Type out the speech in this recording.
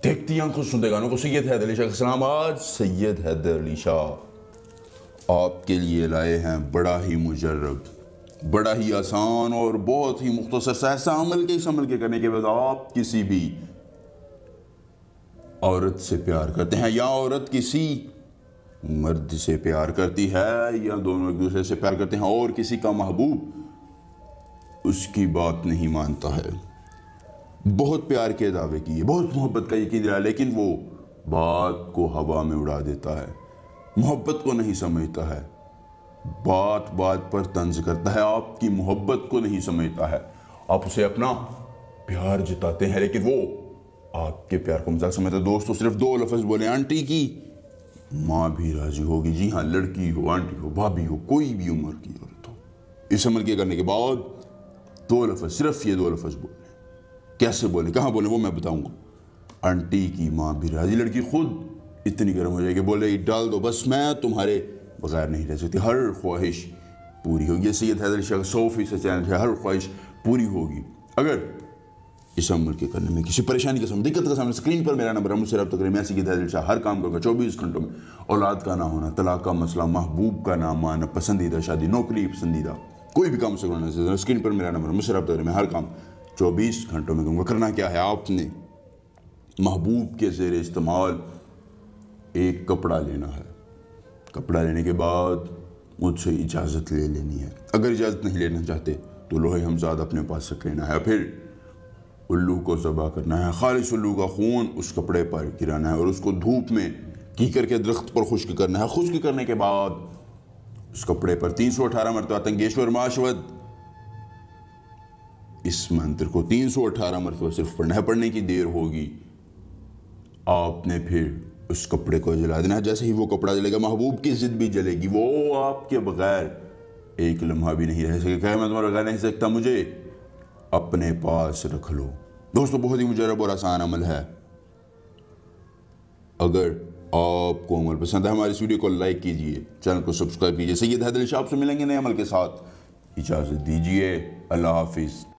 دیکھتی آنکھوں سنتے گانوں کو سید حیدر علی شاہ کا سلام۔ آج سید حیدر علی شاہ آپ کے لیے لائے ہیں بڑا ہی مجرب، بڑا ہی آسان اور بہت ہی مختصر سا ایسا عمل کے کرنے کے بعد آپ کسی بھی عورت سے پیار کرتے ہیں یا عورت کسی مرد سے پیار کرتی ہے یا دونوں ایک دوسرے سے پیار کرتے ہیں اور کسی کا محبوب اس کی بات نہیں مانتا ہے، بہت پیار کے دعوے کیے، بہت محبت کا یقین دلایا، لیکن وہ بات کو ہوا میں اڑا دیتا ہے، محبت کو نہیں سمجھتا ہے، بات بات پر طنز کرتا ہے، آپ کی محبت کو نہیں سمجھتا ہے، آپ اسے اپنا پیار جتاتے ہیں لیکن وہ آپ کے پیار کو مذاق سمجھتا ہے۔ دوستو صرف 2 لفظ بولیں، آنٹی کی ماں بھی راضی ہوگی، جی ہاں، لڑکی ہو، آنٹی ہو، بھابھی ہو، کوئی بھی عمر کی عورت ہو، اس عمل کے کرنے کے بعد 2 لفظ، صرف یہ 2 لفظ بولیں۔ کیسے بولیں، کہاں بولیں، وہ میں بتاؤں گا۔ آنٹی کی ماں بھی راضی، لڑکی خود اتنی گرم ہو جائے کہ بولے ڈال دو، بس میں تمہارے بغیر نہیں رہ سکتی، ہر خواہش پوری ہوگی۔ یہ سید حیدر علی شاہ کا 100% چینل ہے، ہر خواہش پوری ہوگی۔ اگر اس عمل کے کرنے میں کسی پریشانی کا سامنا، دقت کا سامنا، اسکرین پر میرا نمبر ہے، مجھ سے رابطہ کریں۔ میں سید حیدر علی شاہ ہر کام کروں گا 24 گھنٹوں میں۔ اولاد کا نہ ہونا، طلاق کا مسئلہ، محبوب کا نہ ماننا، پسندیدہ شادی، نوکری پسندیدہ، کوئی بھی کام سے کرنا ہے، اسکرین پر میرا نمبر ہے، مجھ سے رابطہ کریں۔ میں ہر کام 24 گھنٹوں میں کروں گا۔ کرنا کیا ہے، آپ نے محبوب کے زیر استعمال ایک کپڑا لینا ہے، کپڑا لینے کے بعد مجھ سے اجازت لے لینی ہے۔ اگر اجازت نہیں لینا چاہتے تو لوہے ہمزاد اپنے پاس رکھ لینا ہے، پھر الو کو ذبح کرنا ہے، خالص الو کا خون اس کپڑے پر گرانا ہے اور اس کو دھوپ میں کیکر کے درخت پر خشک کرنا ہے۔ خشک کرنے کے بعد اس کپڑے پر 318 مرتبہ تنگیشور ماشود اس منتر کو 318 مرتبہ صرف پڑھنا ہے۔ پڑھنے کی دیر ہوگی، آپ نے پھر اس کپڑے کو جلا دینا ہے۔ جیسے ہی وہ کپڑا جلے گا، محبوب کی ضد بھی جلے گی، وہ آپ کے بغیر ایک لمحہ بھی نہیں رہ سکے، کہ میں تمہارے بغیر نہیں سکتا، مجھے اپنے پاس رکھ لو۔ دوستو بہت ہی مجرب اور آسان عمل ہے۔ اگر آپ کو عمل پسند ہے، ہماری اس ویڈیو کو لائک کیجئے، چینل کو سبسکرائب کیجئے۔ سید حیدر علی شاہ آپ سے ملیں گے نئے عمل کے ساتھ، اجازت دیجئے، اللہ حافظ۔